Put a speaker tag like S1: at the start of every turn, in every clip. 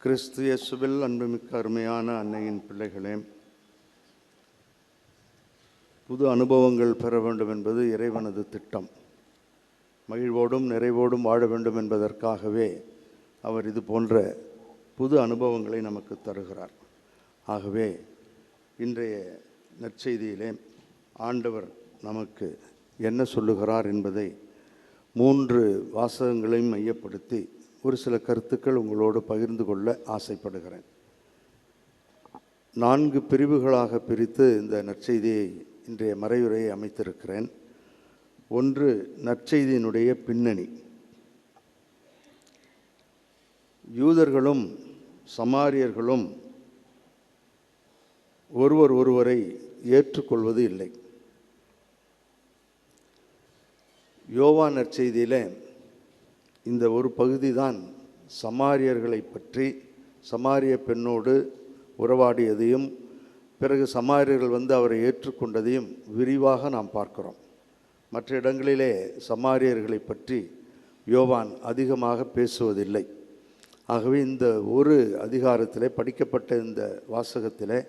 S1: கிறிஸ்து இயேசுவில் அன்புமிக்க அருமையான அன்னையின் பிள்ளைகளே, புது அனுபவங்கள் பெற வேண்டும் என்பது இறைவனது திட்டம். மகிழ்வோடும் நிறைவோடும் வாழ வேண்டும் என்பதற்காகவே அவர் இது போன்ற புது அனுபவங்களை நமக்கு தருகிறார். ஆகவே இன்றைய நற்செய்தியிலே ஆண்டவர் நமக்கு என்ன சொல்லுகிறார் என்பதை 3 வாசகங்களையும் மையப்படுத்தி ஒரு சில கருத்துக்கள் உங்களோடு பகிர்ந்து கொள்ள ஆசைப்படுகிறேன். 4 பிரிவுகளாக பிரித்து இந்த நற்செய்தியை இன்றைய மறையுரையை அமைத்திருக்கிறேன். 1, நற்செய்தியினுடைய பின்னணி. யூதர்களும் சமாரியர்களும் ஒருவரை ஏற்றுக்கொள்வது இல்லை. யோவான் நற்செய்தியில் இந்த ஒரு பகுதி தான் சமாரியர்களை பற்றி, சமாரிய பெண்ணோடு உறவாடியதையும் பிறகு சமாரியர்கள் அவரை ஏற்றுக்கொண்டதையும் விரிவாக நாம் பார்க்கிறோம். மற்ற இடங்களிலே சமாரியர்களை பற்றி யோவான் அதிகமாக பேசுவதில்லை. ஆகவே இந்த ஒரு அதிகாரத்திலே படிக்கப்பட்ட இந்த வாசகத்திலே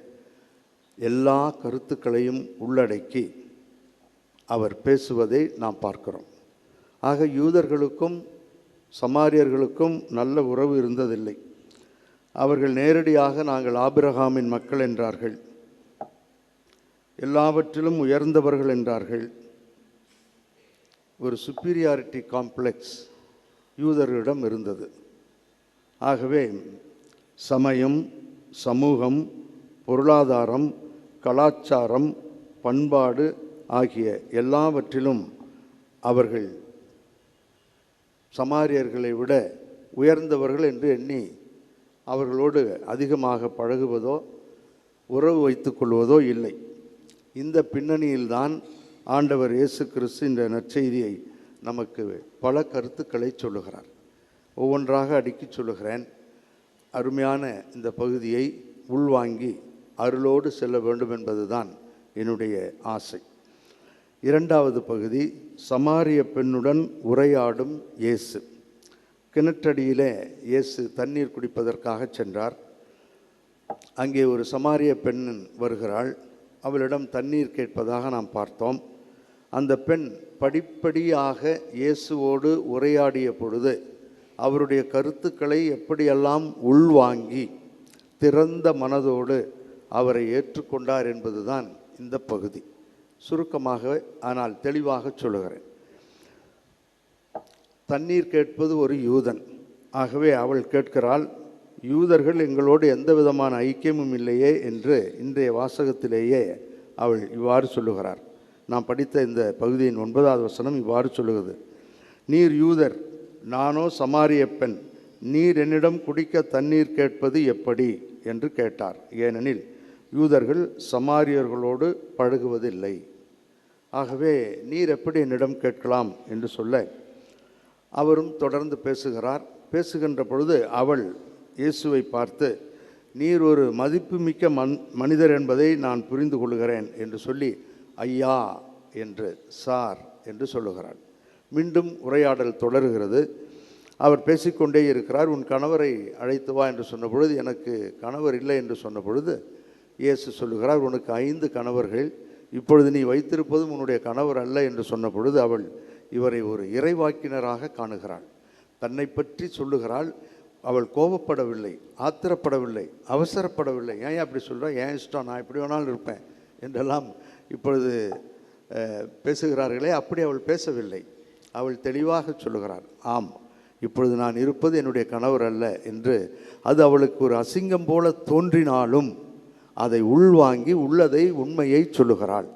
S1: எல்லா கருத்துக்களையும் உள்ளடக்கி அவர் பேசுவதை நாம் பார்க்கிறோம். ஆக யூதர்களுக்கும் சமாரியர்களுக்கும் நல்ல உறவு இருந்ததில்லை. அவர்கள் நேரடியாக நாங்கள் ஆபிரகாமின் மக்கள் என்றார்கள், எல்லாவற்றிலும் உயர்ந்தவர்கள் என்றார்கள். ஒரு சுப்பீரியாரிட்டி காம்ப்ளெக்ஸ் யூதர்களிடம் இருந்தது. ஆகவே சமயம், சமூகம், பொருளாதாரம், கலாச்சாரம், பண்பாடு ஆகிய எல்லாவற்றிலும் அவர்கள் சமாரியர்களை விட உயர்ந்தவர்கள் என்று எண்ணி அவர்களோடு அதிகமாக பழகுவதோ உறவு வைத்து கொள்வதோ இல்லை. இந்த பின்னணியில்தான் ஆண்டவர் இயேசு கிறிஸ்து இந்த நற்செய்தியை நமக்கு பல கருத்துக்களை சொல்லுகிறார். ஒவ்வொன்றாக அடுக்கி சொல்லுகிறேன். அருமையான இந்த பகுதியை உள்வாங்கி அருளோடு செல்ல வேண்டும் என்பதுதான் என்னுடைய ஆசை. 2வது பகுதி, சமாரிய பெண்ணுடன் உரையாடும் இயேசு. கிணற்றடியிலே இயேசு தண்ணீர் குடிப்பதற்காக சென்றார். அங்கே ஒரு சமாரிய பெண் வருகிறாள். அவளிடம் தண்ணீர் கேட்பதாக நாம் பார்த்தோம். அந்த பெண் படிப்படியாக இயேசுவோடு உரையாடிய பொழுது அவருடைய கருத்துக்களை எப்படியெல்லாம் உள்வாங்கி திறந்த மனதோடு அவரை ஏற்றுக்கொண்டார் என்பதுதான் இந்த பகுதி. சுருக்கமாக ஆனால் தெளிவாக சொல்லுகிறேன். தண்ணீர் கேட்பது ஒரு யூதன். ஆகவே அவள் கேட்கிறாள், யூதர்கள் எங்களோடு எந்த விதமான ஐக்கியமும் இல்லையே என்று இன்றைய வாசகத்திலேயே அவள் இவ்வாறு சொல்லுகிறார். நாம் படித்த இந்த பகுதியின் 9வது வசனம் இவ்வாறு சொல்லுகிறது: நீர் யூதர், நானோ சமாரிய பெண், நீர் என்னிடம் குடிக்க தண்ணீர் கேட்பது எப்படி என்று கேட்டார். ஏனெனில் யூதர்கள் சமாரியர்களோடு பழகுவதில்லை. ஆகவே நீர் எப்படி என்னிடம் கேட்கலாம் என்று சொல்ல அவரும் தொடர்ந்து பேசுகிறார். பேசுகின்ற பொழுது அவள் இயேசுவை பார்த்து, நீர் ஒரு மதிப்புமிக்க மனிதர் என்பதை நான் புரிந்து கொள்கிறேன் என்று சொல்லி ஐயா என்று, சார் என்று சொல்லுகிறாள். மீண்டும் உரையாடல் தொடர்கிறது. அவர் பேசிக்கொண்டே இருக்கிறார். உன் கணவரை அழைத்து வா என்று சொன்ன பொழுது, எனக்கு கணவர் இல்லை என்று சொன்ன பொழுது இயேசு சொல்லுகிறார், உனக்கு 5 கணவர்கள், இப்பொழுது நீ வைத்திருப்பதும் உன்னுடைய கணவர் அல்ல என்று சொன்ன பொழுது அவள் இவரை ஒரு இறைவாக்கினராக காணுகிறாள். தன்னை பற்றி சொல்லுகிறாள். அவள் கோபப்படவில்லை, ஆத்திரப்படவில்லை, அவசரப்படவில்லை. ஏன் அப்படி சொல்கிறேன், ஏன் இஷ்டம், நான் எப்படி வேணாலும் இருப்பேன் என்றெல்லாம் இப்பொழுது பேசுகிறார்களே, அப்படி அவள் பேசவில்லை. அவள் தெளிவாக சொல்லுகிறாள், ஆம், இப்பொழுது நான் இருப்பது என்னுடைய கணவர் அல்ல என்று. அது அவளுக்கு ஒரு அசிங்கம் போல தோன்றினாலும் அதை உள்வாங்கி உள்ளதை, உண்மையை சொல்லுகிறாள்.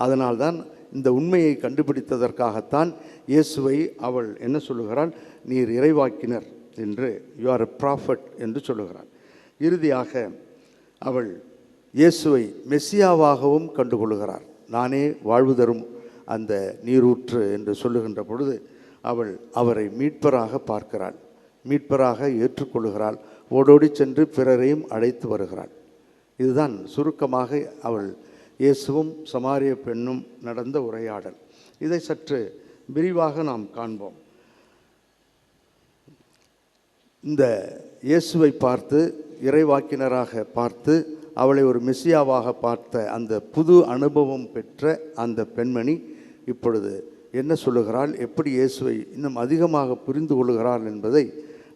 S1: அதனால்தான் இந்த உண்மையை கண்டுபிடித்ததற்காகத்தான் இயேசுவை அவள் என்ன சொல்லுகிறாள், நீர் இறைவாக்கினர் என்று, யூ ஆர் எ ப்ராஃபட் என்று சொல்லுகிறாள். இறுதியாக அவள் இயேசுவை மெசியாவாகவும் கண்டுகொள்கிறார். நானே வாழ்வு தரும் அந்த நீரூற்று என்று சொல்லுகின்ற பொழுது அவள் அவரை மீட்பராக பார்க்கிறாள், மீட்பராக ஏற்றுக்கொள்கிறாள். ஓடோடி சென்று பிறரையும் அழைத்து வருகிறாள். இதுதான் சுருக்கமாக அவள் இயேசுவும் சமாரிய பெண்ணும் நடந்த உரையாடல். இதை சற்று விரிவாக நாம் காண்போம். இந்த இயேசுவை பார்த்து இறைவாக்கினராக பார்த்து அவளை ஒரு மெசியாவாக பார்த்த அந்த புது அனுபவம் பெற்ற அந்த பெண்மணி இப்பொழுது என்ன சொல்லுகிறாள், எப்படி இயேசுவை இன்னும் அதிகமாக புரிந்து கொள்கிறாள் என்பதை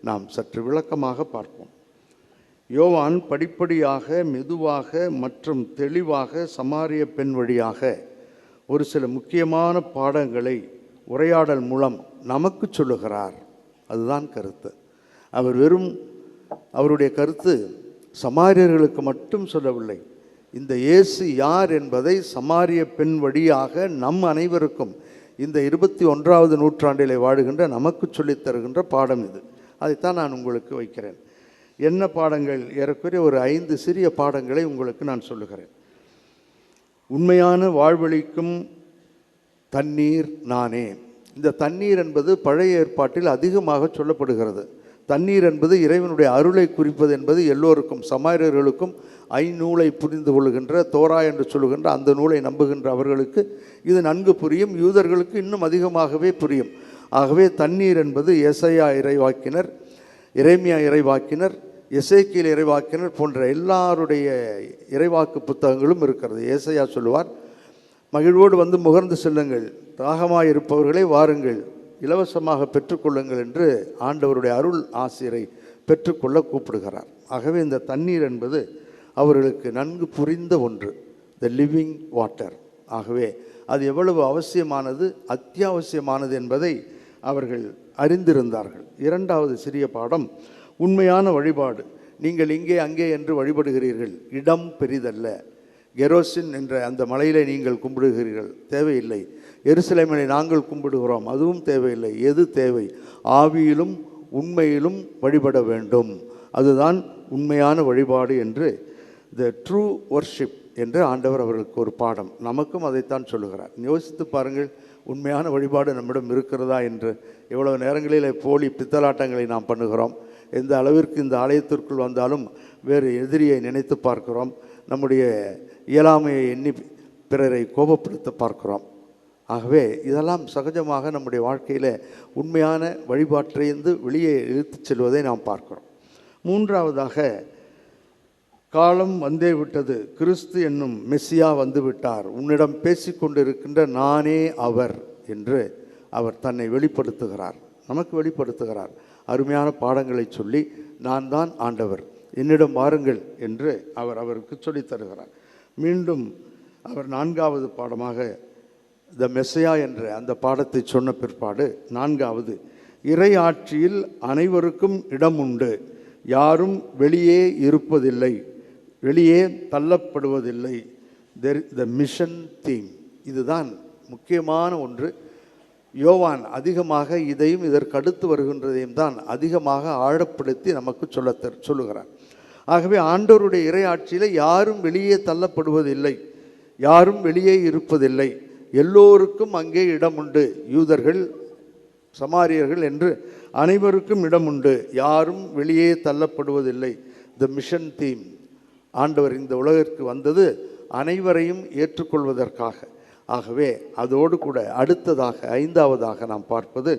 S1: நாம் சற்று விளக்கமாக பார்ப்போம். யோவான் படிப்படியாக மெதுவாக மற்றும் தெளிவாக சமாரிய பெண் வழியாக ஒரு சில முக்கியமான பாடங்களை உரையாடல் மூலம் நமக்கு சொல்லுகிறார். அதுதான் கருத்து. அவருடைய கருத்து சமாரியர்களுக்கு மட்டும் சொல்லவில்லை. இந்த இயேசு யார் என்பதை சமாரிய பெண் வழியாக நம் அனைவருக்கும் இந்த 21வது நூற்றாண்டிலே வாழுகின்ற நமக்கு சொல்லித் தருகின்ற பாடம் இது. அதைத்தான் நான் உங்களுக்கு வைக்கிறேன். என்ன பாடங்கள்? ஏறக்குறைய ஒரு 5 சிறிய பாடங்களை உங்களுக்கு நான் சொல்லுகிறேன். உண்மையான வாழ்வளிக்கும் தண்ணீர் நானே. இந்த தண்ணீர் என்பது பழைய ஏற்பாட்டில் அதிகமாக சொல்லப்படுகிறது. தண்ணீர் என்பது இறைவனுடைய அருளை குறிப்பது என்பது எல்லோருக்கும், சமாரியர்களுக்கும், ஐநூலை புரிந்து கொள்கின்ற தோரா என்று சொல்லுகின்ற அந்த நூலை நம்புகின்ற அவர்களுக்கு இது நன்கு புரியும். யூதர்களுக்கு இன்னும் அதிகமாகவே புரியும். ஆகவே தண்ணீர் என்பது ஏசாயா இறைவாக்கினர், எரேமியா இறைவாக்கினர், எசேக்கியேல் இறைவாக்கினர் போன்ற எல்லாருடைய இறைவாக்கு புத்தகங்களும் இருக்கிறது. ஏசாயா சொல்லுவார், மகிழ்வோடு வந்து முகர்ந்து செல்லுங்கள், தாகமாக இருப்பவர்களே வாருங்கள், இலவசமாக பெற்றுக்கொள்ளுங்கள் என்று ஆண்டவருடைய அருள் ஆசிரை பெற்றுக்கொள்ள கூப்பிடுகிறார். ஆகவே இந்த தண்ணீர் என்பது அவர்களுக்கு நன்கு புரிந்த ஒன்று, த லிவிங் வாட்டர். ஆகவே அது எவ்வளவு அவசியமானது, அத்தியாவசியமானது என்பதை அவர்கள் அறிந்திருந்தார்கள். 2வது சிறிய பாடம், உண்மையான வழிபாடு. நீங்கள் இங்கே அங்கே என்று வழிபடுகிறீர்கள், இடம் பெரிதல்ல. கெரோசின் என்ற அந்த மலையிலே நீங்கள் கும்பிடுகிறீர்கள், தேவையில்லை. எருசலேமிலே நாங்கள் கும்பிடுகிறோம், அதுவும் தேவையில்லை. எது தேவை? ஆவியிலும் உண்மையிலும் வழிபட வேண்டும். அதுதான் உண்மையான வழிபாடு என்று, த ட்ரூ வர்ஷிப் என்று ஆண்டவர் அவர்களுக்கு ஒரு பாடம், நமக்கும் அதைத்தான் சொல்லுகிறார். யோசித்து பாருங்கள், உண்மையான வழிபாடு நம்மிடம் இருக்கிறதா என்று. எவ்வளவு நேரங்களில் போலி பித்தலாட்டங்களை நாம் பண்ணுகிறோம். எந்த அளவிற்கு இந்த ஆலயத்திற்குள் வந்தாலும் வேறு எதிரியை நினைத்து பார்க்கிறோம். நம்முடைய இயலாமையை எண்ணி பிறரை கோபப்படுத்த பார்க்கிறோம். ஆகவே இதெல்லாம் சகஜமாக நம்முடைய வாழ்க்கையில் உண்மையான வழிபாட்டிலிருந்து வெளியே இழுத்துச் செல்வதை நாம் பார்க்கிறோம். 3வதாக, காலம் வந்தே விட்டது, கிறிஸ்து என்னும் மெஸ்ஸியா வந்து விட்டார், உன்னிடம் பேசிக்கொண்டிருக்கின்ற நானே அவர் என்று அவர் தன்னை வெளிப்படுத்துகிறார், நமக்கு வெளிப்படுத்துகிறார். அருமையான பாடங்களை சொல்லி, நான் தான் ஆண்டவர், என்னிடம் வாருங்கள் என்று அவருக்கு சொல்லித் தருகிறார். மீண்டும் அவர் 4வது பாடமாக த மெஸ்ஸியா என்ற அந்த பாடத்தை சொன்ன பிற்பாடு 4வது, இறை ஆட்சியில் அனைவருக்கும் இடம் உண்டு, யாரும் வெளியே இருப்பதில்லை, வெளியே தள்ளப்படுவதில்லை. த மிஷன் தீம், இதுதான் முக்கியமான ஒன்று. யோவான் அதிகமாக இதையும் இதற்கு அடுத்து வருகின்றதையும் தான் அதிகமாக ஆழப்படுத்தி நமக்கு சொல்லுகிறார். ஆகவே ஆண்டவருடைய இறை ஆட்சியில் யாரும் வெளியே தள்ளப்படுவதில்லை, யாரும் வெளியே இருப்பதில்லை, எல்லோருக்கும் அங்கே இடம் உண்டு. யூதர்கள், சமாரியர்கள் என்று அனைவருக்கும் இடம் உண்டு, யாரும் வெளியே தள்ளப்படுவதில்லை. The mission theme. ஆண்டவர் இந்த உலகிற்கு வந்தது அனைவரையும் ஏற்றுக்கொள்வதற்காக. ஆகவே அதோடு கூட அடுத்ததாக 5வதாக நாம் பார்ப்பது,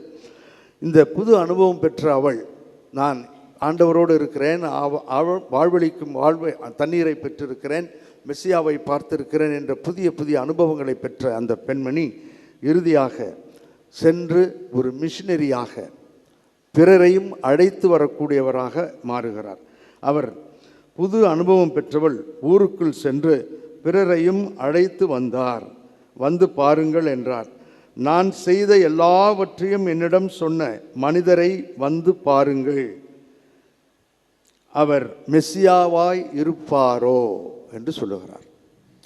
S1: இந்த புது அனுபவம் பெற்ற அவள், நான் ஆண்டவரோடு இருக்கிறேன், வாழ்வளிக்கும் தண்ணீரை பெற்றிருக்கிறேன், மெஸ்ஸியாவை பார்த்திருக்கிறேன் என்ற புதிய புதிய அனுபவங்களை பெற்ற அந்த பெண்மணி இறுதியாக சென்று ஒரு மிஷினரியாக பிறரையும் அழைத்து வரக்கூடியவராக மாறுகிறார். அவர் புது அனுபவம் பெற்றவள் ஊருக்குள் சென்று பிறரையும் அழைத்து வந்தார். வந்து பாருங்கள் என்றார். நான் செய்த எல்லாவற்றையும் என்னிடம் சொன்ன மனிதரை வந்து பாருங்கள், அவர் மெஸ்ஸியாவாய் இருப்பாரோ என்று சொல்லுகிறார்.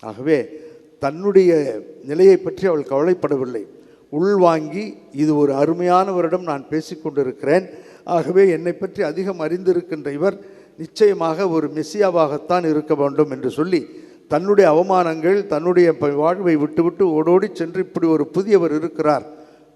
S1: ஆகவே தன்னுடைய நிலையை பற்றி அவள் கவலைப்படவில்லை. உள்வாங்கி, இது ஒரு அருமையானவரிடம் நான் பேசிக்கொண்டிருக்கிறேன், ஆகவே என்னை பற்றி அதிகம் அறிந்திருக்கின்ற இவர் நிச்சயமாக ஒரு மெஸ்ஸியாவாகத்தான் இருக்க வேண்டும் என்று சொல்லி தன்னுடைய அவமானங்கள், தன்னுடைய வாழ்வை விட்டுவிட்டு ஓடோடி சென்று இப்படி ஒரு புதியவர் இருக்கிறார்,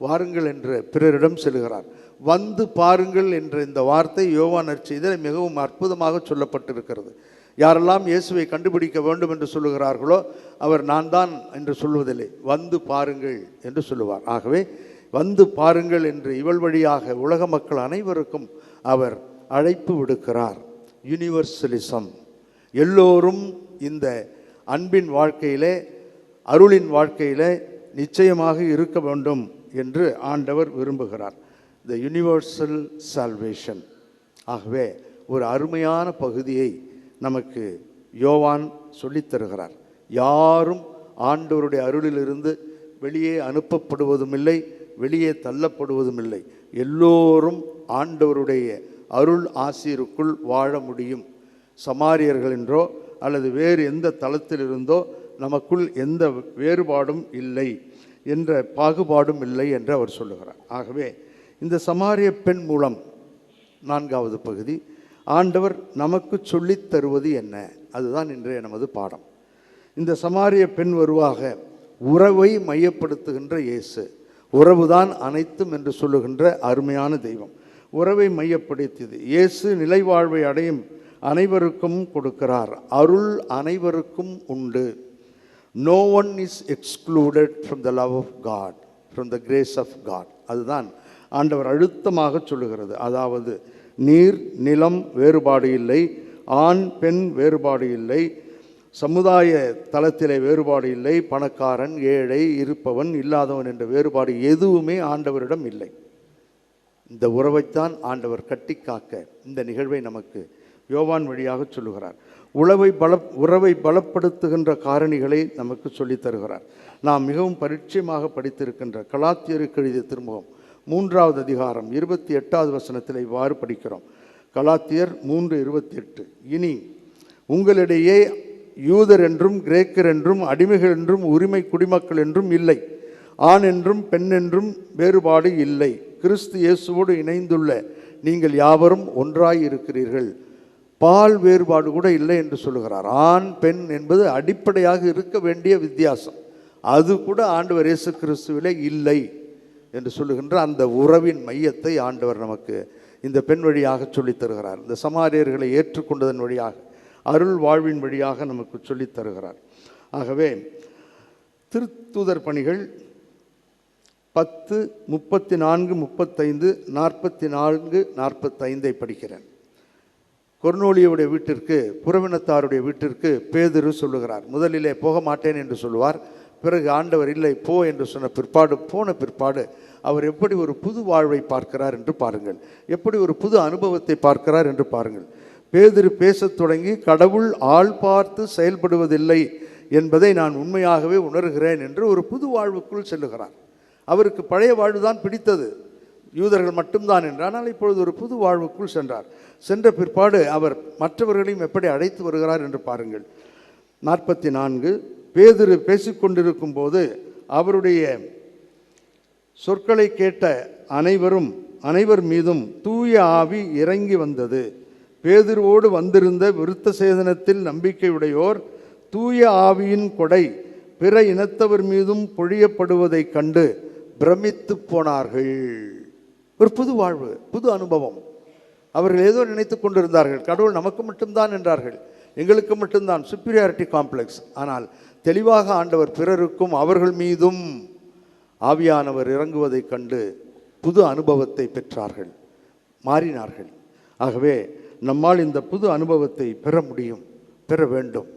S1: வாருங்கள் என்று பிறரிடம் செல்கிறார். வந்து பாருங்கள் என்ற இந்த வார்த்தை யோவான் நற்செய்தியில் மிகவும் அற்புதமாக சொல்லப்பட்டிருக்கிறது. யாரெல்லாம் இயேசுவை கண்டுபிடிக்க வேண்டும் என்று சொல்லுகிறார்களோ அவர் நான் தான் என்று சொல்வதில்லை, வந்து பாருங்கள் என்று சொல்லுவார். ஆகவே வந்து பாருங்கள் என்று இவள் வழியாக உலக மக்கள் அனைவருக்கும் அவர் அழைப்பு விடுக்கிறார். யூனிவர்சலிசம், எல்லோரும் இந்த அன்பின் வாழ்க்கையிலே, அருளின் வாழ்க்கையிலே நிச்சயமாக இருக்க வேண்டும் என்று ஆண்டவர் விரும்புகிறார். த யூனிவர்சல் சால்வேஷன். ஆகவே ஒரு அருமையான பகுதியை நமக்கு யோவான் சொல்லித் தருகிறார். யாரும் ஆண்டவருடைய அருளிலிருந்து வெளியே அனுப்பப்படுவதும் இல்லை, வெளியே தள்ளப்படுவதும் இல்லை. எல்லோரும் ஆண்டவருடைய அருள் ஆசீருக்குள் வாழ முடியும். சமாரியர்கள் என்றோ அல்லது வேறு எந்த தளத்திலிருந்தோ நமக்குள் எந்த வேறுபாடும் இல்லை என்ற பாகுபாடும் இல்லை என்று அவர் சொல்லுகிறார். ஆகவே இந்த சமாரிய பெண் மூலம் 4வது பகுதி, ஆண்டவர் நமக்கு சொல்லித் தருவது என்ன? அதுதான் இன்றைய நமது பாடம். இந்த சமாரிய பெண் வருவாக உறவை மையப்படுத்துகின்ற இயேசு. உறவுதான் அனைத்தும் என்று சொல்லுகின்ற அருமையான தெய்வம். உறவை மையப்படுத்தியது இயேசு நிலைவாழ்வை அடையும் அனைவருக்கும் கொடுக்கிறார். அருள் அனைவருக்கும் உண்டு. No one is excluded from the love of God, from the grace of God. அதுதான் ஆண்டவர் அழுத்தமாக சொல்லுகிறது. அதாவது நீர் நிலம் வேறுபாடு இல்லை, ஆண் பெண் வேறுபாடு இல்லை, சமுதாய தளத்திலே வேறுபாடு இல்லை, பணக்காரன் ஏழை இருப்பவன் இல்லாதவன் என்ற வேறுபாடு எதுவுமே ஆண்டவரிடம் இல்லை. இந்த உறவைத்தான் ஆண்டவர் கட்டி காக்க இந்த நிகழ்வை நமக்கு யோவான் வழியாக சொல்லுகிறார். உறவை பலப்படுத்துகின்ற காரணிகளை நமக்கு சொல்லித் தருகிறார். நாம் மிகவும் பரிச்சயமாக படித்திருக்கின்ற கலாத்தியருக்கு எழுதிய திருமுகம் 3வது அதிகாரம் 28வது வசனத்தில் இவ்வாறு படிக்கிறோம். கலாத்தியர் 3:28. இனி உங்களிடையே யூதர் என்றும் கிரேக்கர் என்றும் அடிமைகள் என்றும் உரிமை குடிமக்கள் என்றும் இல்லை, ஆண் என்றும் பெண் என்றும் வேறுபாடு இல்லை, கிறிஸ்து இயேசுவோடு இணைந்துள்ள நீங்கள் யாவரும் ஒன்றாய் இருக்கிறீர்கள். பால் வேறுபாடு கூட இல்லை என்று சொல்லுகிறார். ஆண் பெண் என்பது அடிப்படையாக இருக்க வேண்டிய வித்தியாசம், அது கூட ஆண்டவர் இயேசு கிறிஸ்துவிலே இல்லை என்று சொல்லுகின்ற அந்த உறவின் மையத்தை ஆண்டவர் நமக்கு இந்த பெண் வழியாக சொல்லித் தருகிறார். இந்த சமாரியர்களை ஏற்றுக்கொண்டதன் வழியாக, அருள் வாழ்வின் வழியாக நமக்கு சொல்லித் தருகிறார். ஆகவே திருத்தூதர் பணிகள் 10, 34, 35, 44, 45 படிக்கிறேன். கொர்நேலியுடைய வீட்டிற்கு, புறவினத்தாருடைய வீட்டிற்கு பேதுரு சொல்லுகிறார். முதலிலே போக மாட்டேன் என்று சொல்லுவார். பிறகு ஆண்டவர் இல்லை போ என்று சொன்ன போன பிற்பாடு அவர் எப்படி ஒரு புது வாழ்வை பார்க்கிறார் என்று பாருங்கள், எப்படி ஒரு புது அனுபவத்தை பார்க்கிறார் என்று பாருங்கள். பேதுரு பேசத் தொடங்கி, கடவுள் ஆள் பார்த்து செயல்படுவதில்லை என்பதை நான் உண்மையாகவே உணர்கிறேன் என்று ஒரு புது வாழ்வுக்குள் செல்லுகிறார். அவருக்கு பழைய வாழ்வுதான் பிடித்தது, யூதர்கள் மட்டும்தான் என்று. ஆனால் இப்பொழுது ஒரு புது வாழ்வுக்குள் சென்றார். சென்ற பிற்பாடு அவர் மற்றவர்களையும் எப்படி அழைத்து வருகிறார் என்று பாருங்கள். 44. பேதுரு பேசிக்கொண்டிருக்கும் போது அவருடைய சொற்களை கேட்ட அனைவர் மீதும் தூய ஆவி இறங்கி வந்தது. பேதுருவோடு வந்திருந்த விருத்த சேதனத்தில் நம்பிக்கையுடையோர் தூய ஆவியின் கொடை பிற இனத்தவர் மீதும் பொழியப்படுவதைக் கண்டு பிரமித்து போனார்கள். ஒரு புது வாழ்வு, புது அனுபவம். அவர்கள் ஏதோ நினைத்து கொண்டிருந்தார்கள், கடவுள் நமக்கு மட்டும்தான் என்றார்கள், எங்களுக்கு மட்டும்தான், சுப்பீரியாரிட்டி காம்ப்ளெக்ஸ். ஆனால் தெளிவாக ஆண்டவர் பிறருக்கும் அவர்கள் மீதும் ஆவியானவர் இறங்குவதைக் கண்டு புது அனுபவத்தை பெற்றார்கள், மாறினார்கள். ஆகவே நம்மால் இந்த புது அனுபவத்தை பெற முடியும், பெற வேண்டும்.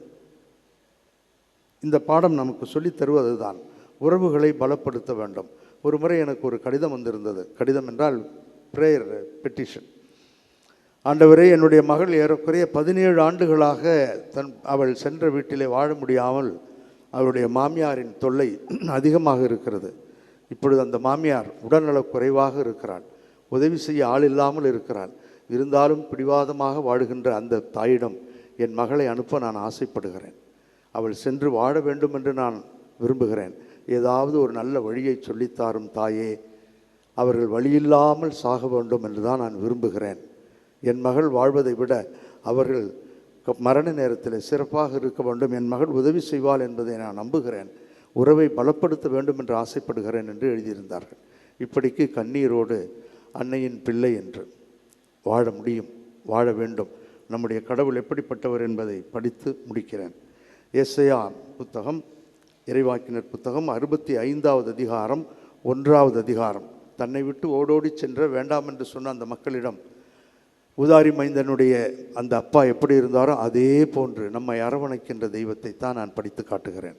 S1: இந்த பாடம் நமக்கு சொல்லித் தருவதுதான் உறவுகளை பலப்படுத்த வேண்டும். ஒரு முறை எனக்கு ஒரு கடிதம் வந்திருந்தது. கடிதம் என்றால் ப்ரேயர் பெட்டிஷன். ஆண்டவரே, என்னுடைய மகள் ஏறக்குறைய 17 ஆண்டுகளாக அவள் சென்ற வீட்டிலே வாழ முடியாமல் அவளுடைய மாமியாரின் தொல்லை அதிகமாக இருக்கிறது. இப்பொழுது அந்த மாமியார் உடல்நலக் குறைவாக இருக்கிறாள், உதவி செய்ய ஆள் இல்லாமல் இருக்கிறாள். இருந்தாலும் பிடிவாதமாக வாழுகின்ற அந்த தாயிடம் என் மகளை அனுப்ப நான் ஆசைப்படுகிறேன். அவள் சென்று வாழ வேண்டும் என்று நான் விரும்புகிறேன். ஏதாவது ஒரு நல்ல வழியை சொல்லித்தாரும் தாயே, அவர்கள் வழியில்லாமல் சாக வேண்டும் என்று தான் நான் விரும்புகிறேன். என் மகள் வாழ்வதை விட அவர்கள் மரண நேரத்தில் சிறப்பாக இருக்க வேண்டும். என் மகள் உதவி செய்வாள் என்பதை நான் நம்புகிறேன். உறவை பலப்படுத்த வேண்டும் என்று ஆசைப்படுகிறேன் என்று எழுதியிருந்தார்கள். இப்படிக்கு கண்ணீரோடு அன்னையின் பிள்ளை என்று வாழ முடியும், வாழ வேண்டும். நம்முடைய கடவுள் எப்படிப்பட்டவர் என்பதை படித்து முடிக்கிறேன். ஏசாயா புத்தகம், இறைவாக்கினர் புத்தகம் 65வது அதிகாரம் 1வது அதிகாரம். தன்னை விட்டு ஓடோடி சென்ற வேண்டாம் என்று சொன்ன அந்த மக்களிடம் ஊதாரி மைந்தனுடைய அந்த அப்பா எப்படி இருந்தாரோ அதே போன்று நம்மை அரவணைக்கின்ற தெய்வத்தை தான் நான் படித்து காட்டுகிறேன்.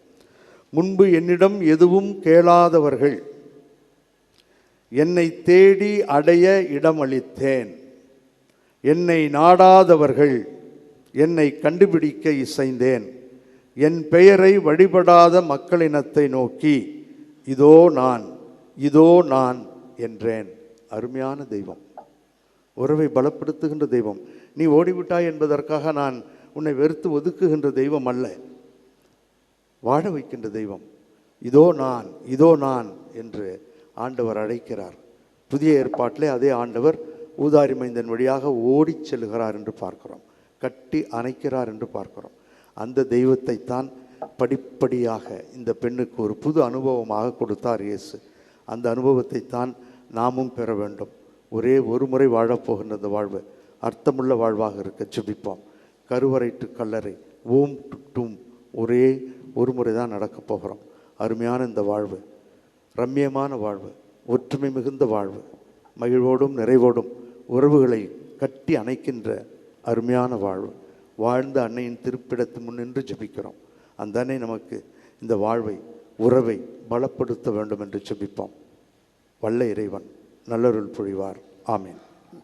S1: முன்பு என்னிடம் எதுவும் கேளாதவர்கள் என்னை தேடி அடைய இடமளித்தேன். என்னை நாடாதவர்கள் என்னை கண்டுபிடிக்க இசைந்தேன். என் பெயரை வழிபடாத மக்களினத்தை நோக்கி இதோ நான், இதோ நான் என்றேன். அருமையான தெய்வம், உறவை பலப்படுத்துகின்ற தெய்வம். நீ ஓடிவிட்டாய் என்பதற்காக நான் உன்னை வெறுத்து ஒதுக்குகின்ற தெய்வம் அல்ல, வாழ வைக்கின்ற தெய்வம். இதோ நான், இதோ நான் என்று ஆண்டவர் அழைக்கிறார். புதிய ஏற்பாட்டிலே அதே ஆண்டவர் ஊதாரி மைந்தன் வழியாக ஓடி செல்கிறார் என்று பார்க்கிறோம், கட்டி அணைக்கிறார் என்று பார்க்கிறோம். அந்த தெய்வத்தை தான் படிப்படியாக இந்த பெண்ணுக்கு ஒரு புது அனுபவமாக கொடுத்தார் இயேசு. அந்த அனுபவத்தை தான் நாமும் பெற வேண்டும். ஒரே ஒரு முறை வாழப்போகின்ற அந்த வாழ்வு அர்த்தமுள்ள வாழ்வாக இருக்க ஜெபிப்போம். கருவறை டு கல்லறை, ஓம் டு டூம், ஒரே ஒரு முறை தான் நடக்கப் போகிறோம். அருமையான இந்த வாழ்வு, ரம்மியமான வாழ்வு, ஒற்றுமை மிகுந்த வாழ்வு, மகிழ்வோடும் நிறைவோடும் உறவுகளை கட்டி அணைக்கின்ற அருமையான வாழ்வு, வாழ்ந்த அன்னையின் திருப்பிடத்து முன்னின்று ஜெபிக்கிறோம். அந்த அன்னை நமக்கு இந்த வாழ்வை, உறவை பலப்படுத்த வேண்டும் என்று ஜெபிப்போம். வல்ல இறைவன் நல்லருள் பொழிவார். ஆமீன்.